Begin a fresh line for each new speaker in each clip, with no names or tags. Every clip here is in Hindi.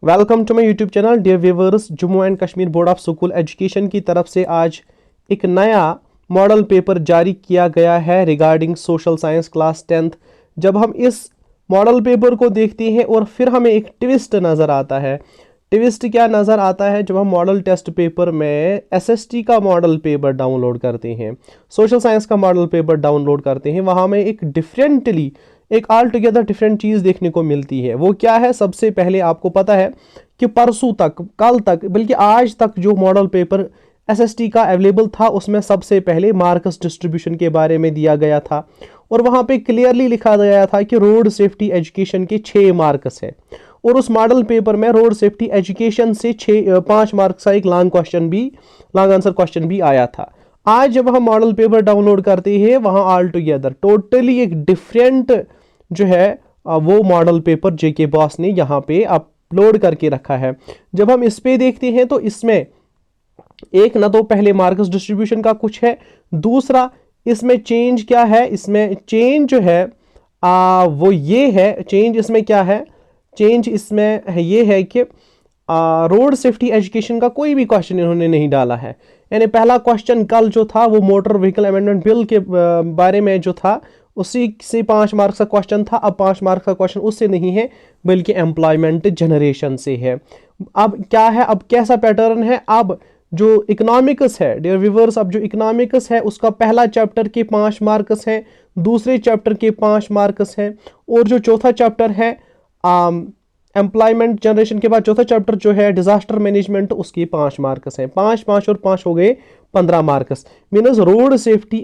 Welcome to my YouTube channel dear viewers. Jammu and Kashmir board of school education की तरफ से आज एक नया मॉडल पेपर जारी किया गया है regarding social science class 10th। जब हम इस मॉडल पेपर को देखते हैं और फिर हमें एक ट्विस्ट नज़र आता है। ट्विस्ट क्या नज़र आता है? जब हम मॉडल टेस्ट पेपर में एसएसटी का मॉडल पेपर डाउनलोड करते हैं, सोशल साइंस का मॉडल पेपर डाउनलोड करते हैं, वहाँ में एक ऑल टुगेदर डिफरेंट चीज़ देखने को मिलती है। वो क्या है? सबसे पहले आपको पता है कि परसों तक, कल तक, बल्कि आज तक जो मॉडल पेपर एसएसटी का अवेलेबल था उसमें सबसे पहले मार्क्स डिस्ट्रीब्यूशन के बारे में दिया गया था और वहाँ पे क्लियरली लिखा गया था कि रोड सेफ्टी एजुकेशन के 6 मार्क्स है और उस मॉडल पेपर में रोड सेफ्टी एजुकेशन से 5 मार्क्स का एक लॉन्ग आंसर क्वेश्चन भी आया था। आज जब हम मॉडल पेपर डाउनलोड करते हैं वहाँ ऑल टुगेदर टोटली एक डिफरेंट जो है वो मॉडल पेपर जेके बॉस ने यहाँ पे अपलोड करके रखा है। जब हम इस पे देखते हैं तो इसमें एक ना तो पहले मार्क्स डिस्ट्रीब्यूशन का कुछ है, दूसरा इसमें चेंज क्या है? इसमें चेंज जो है वो ये है। चेंज इसमें क्या है? चेंज इसमें है ये है कि रोड सेफ्टी एजुकेशन का कोई भी क्वेश्चन इन्होंने नहीं डाला है। यानी पहला क्वेश्चन कल जो था वो मोटर व्हीकल अमेंडमेंट बिल के बारे में जो था उसी से 5 मार्क्स का क्वेश्चन था। अब 5 मार्क्स का क्वेश्चन उससे नहीं है बल्कि एम्प्लॉयमेंट जनरेशन से है। अब क्या है? अब कैसा पैटर्न है? अब जो इकोनॉमिक्स है डियर व्यूअर्स, अब जो इकोनॉमिक्स है उसका पहला चैप्टर के 5 मार्क्स हैं, दूसरे चैप्टर के 5 मार्क्स हैं और जो चौथा चैप्टर है एम्प्लॉयमेंट जनरेशन के बाद चौथा चैप्टर जो है डिजास्टर मैनेजमेंट, उसके 5 मार्क्स हैं। 5 5 और 5 हो गए 15 मार्क्स। मीनस रोड सेफ्टी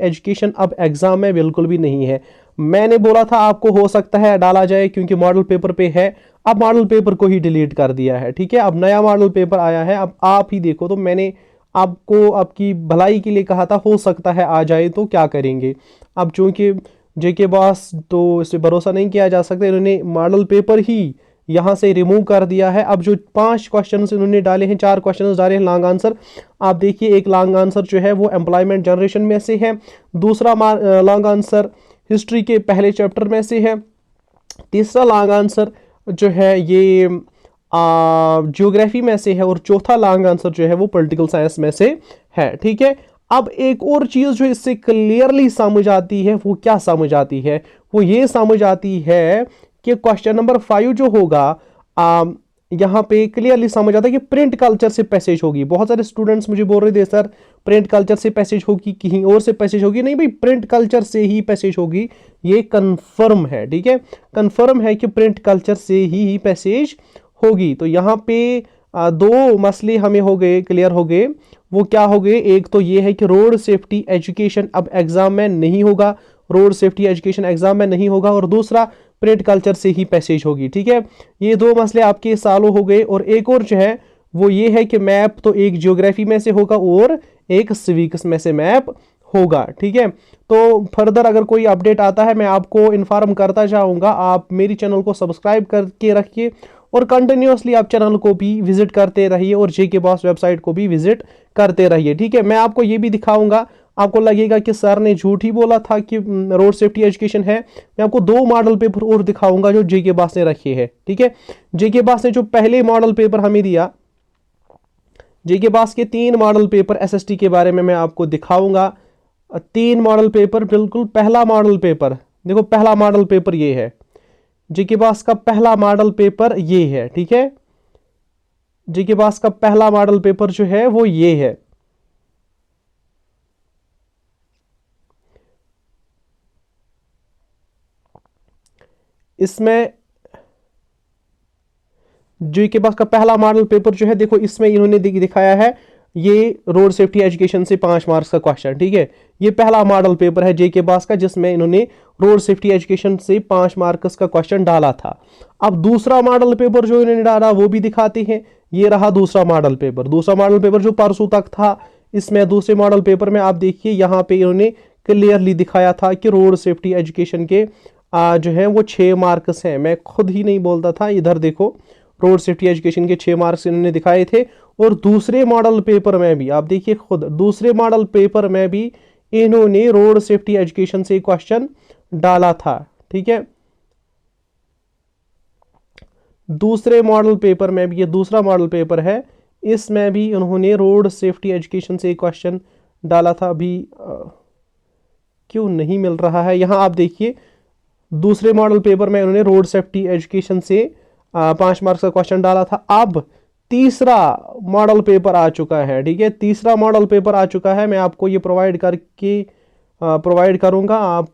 एजुकेशन अब एग्जाम में बिल्कुल भी नहीं है। मैंने बोला था आपको हो सकता है डाला जाए क्योंकि मॉडल पेपर पे है, अब मॉडल पेपर को ही डिलीट कर दिया है। ठीक है, अब नया मॉडल पेपर आया है, अब आप ही देखो। तो मैंने आपको आपकी भलाई के लिए कहा था, हो सकता है आ जाए, तो क्या करेंगे। अब चूंकि जेके बॉस तो इस पर भरोसा नहीं किया जा सकता, इन्होंने मॉडल पेपर ही यहाँ से रिमूव कर दिया है। अब जो 5 क्वेश्चन इन्होंने डाले हैं, 4 क्वेश्चन डाले हैं लॉन्ग आंसर। आप देखिए एक लॉन्ग आंसर जो है वो एम्प्लॉयमेंट जनरेशन में से है, दूसरा लॉन्ग आंसर हिस्ट्री के पहले चैप्टर में से है, तीसरा लॉन्ग आंसर जो है ये ज्योग्राफी में से है और चौथा लॉन्ग आंसर जो है वो पॉलिटिकल साइंस में से है। ठीक है, अब एक और चीज जो इससे क्लियरली समझ आती है वो क्या समझ आती है? वो ये समझ आती है कि क्वेश्चन नंबर 5 जो होगा यहाँ पे क्लियरली समझ आता है कि प्रिंट कल्चर से पैसेज होगी। बहुत सारे स्टूडेंट्स मुझे बोल रहे थे सर प्रिंट कल्चर से पैसेज होगी, कहीं और से पैसेज होगी। नहीं भाई, प्रिंट कल्चर से ही पैसेज होगी, ये कंफर्म है। ठीक है, कंफर्म है कि प्रिंट कल्चर से ही पैसेज होगी। तो यहाँ पे 2 मसले हमें हो गए, क्लियर हो गए। वो क्या हो गए? एक तो ये है कि रोड सेफ्टी एजुकेशन अब एग्जाम में नहीं होगा, रोड सेफ्टी एजुकेशन एग्जाम में नहीं होगा, और दूसरा प्रिंट कल्चर से ही पैसेज होगी। ठीक है, ये 2 मसले आपके सालों हो गए। और एक और जो है वो ये है कि मैप तो एक ज्योग्राफी में से होगा और एक सिविक्स में से मैप होगा। ठीक है, तो फर्दर अगर कोई अपडेट आता है मैं आपको इन्फॉर्म करता जाऊंगा। आप मेरी चैनल को सब्सक्राइब करके रखिए और कंटिन्यूअसली आप चैनल को भी विजिट करते रहिए और जेके बॉस वेबसाइट को भी विजिट करते रहिए। ठीक है, मैं आपको ये भी दिखाऊंगा, आपको लगेगा कि सर ने झूठ ही बोला था कि रोड सेफ्टी एजुकेशन है। मैं आपको 2 मॉडल पेपर और दिखाऊंगा जो जेके बॉस ने रखे हैं। ठीक है, जेके बॉस ने जो पहले मॉडल पेपर हमें दिया, जेके बॉस के 3 मॉडल पेपर एसएसटी के बारे में मैं आपको दिखाऊंगा। 3 मॉडल पेपर, बिल्कुल पहला मॉडल पेपर देखो, पहला मॉडल पेपर ये है, जेके बॉस का पहला मॉडल पेपर ये है। ठीक है, जेके बॉस का पहला मॉडल पेपर जो है वो ये है। इसमें जेके बॉस का पहला मॉडल पेपर जो है, देखो इसमें इन्होंने दिखाया है ये रोड सेफ्टी एजुकेशन से 5 मार्क्स का क्वेश्चन। ठीक है, ये पहला मॉडल पेपर है जेके बॉस का जिसमें इन्होंने रोड सेफ्टी एजुकेशन से 5 मार्क्स का क्वेश्चन डाला था। अब दूसरा मॉडल पेपर जो इन्होंने डाला वो भी दिखाते हैं। ये रहा दूसरा मॉडल पेपर, दूसरा मॉडल पेपर जो परसों तक था। इसमें दूसरे मॉडल पेपर में आप देखिए यहाँ पे इन्होंने क्लियरली दिखाया था कि रोड सेफ्टी एजुकेशन के जो है वो 6 मार्क्स हैं। मैं खुद ही नहीं बोलता था, इधर देखो रोड सेफ्टी एजुकेशन के 6 मार्क्स इन्होंने दिखाए थे। और दूसरे मॉडल पेपर में भी आप देखिए खुद, दूसरे मॉडल पेपर में भी इन्होंने रोड सेफ्टी एजुकेशन से क्वेश्चन डाला था। ठीक है, दूसरे मॉडल पेपर में भी, ये दूसरा मॉडल पेपर है, इसमें भी उन्होंने रोड सेफ्टी एजुकेशन से एक क्वेश्चन डाला था। अभी क्यों नहीं मिल रहा है, यहाँ आप देखिए दूसरे मॉडल पेपर में उन्होंने रोड सेफ्टी एजुकेशन से 5 मार्क्स का क्वेश्चन डाला था। अब तीसरा मॉडल पेपर आ चुका है, ठीक है, तीसरा मॉडल पेपर आ चुका है। मैं आपको ये प्रोवाइड करूंगा, आप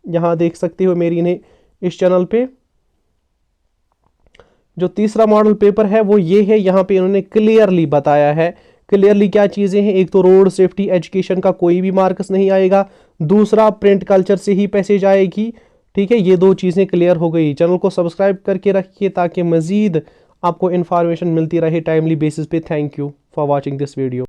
यहाँ देख सकते हो मेरी इन्हें इस चैनल पे। जो तीसरा मॉडल पेपर है वो ये है, यहाँ पे इन्होंने क्लियरली बताया है, क्लियरली क्या चीजें हैं। एक तो रोड सेफ्टी एजुकेशन का कोई भी मार्क्स नहीं आएगा, दूसरा प्रिंट कल्चर से ही पैसेज आएगी, ठीक है। ये 2 चीजें क्लियर हो गई। चैनल को सब्सक्राइब करके रखिए ताकि मजीद आपको इन्फॉर्मेशन मिलती रहे टाइमली बेसिस पे। Thank you for watching this video.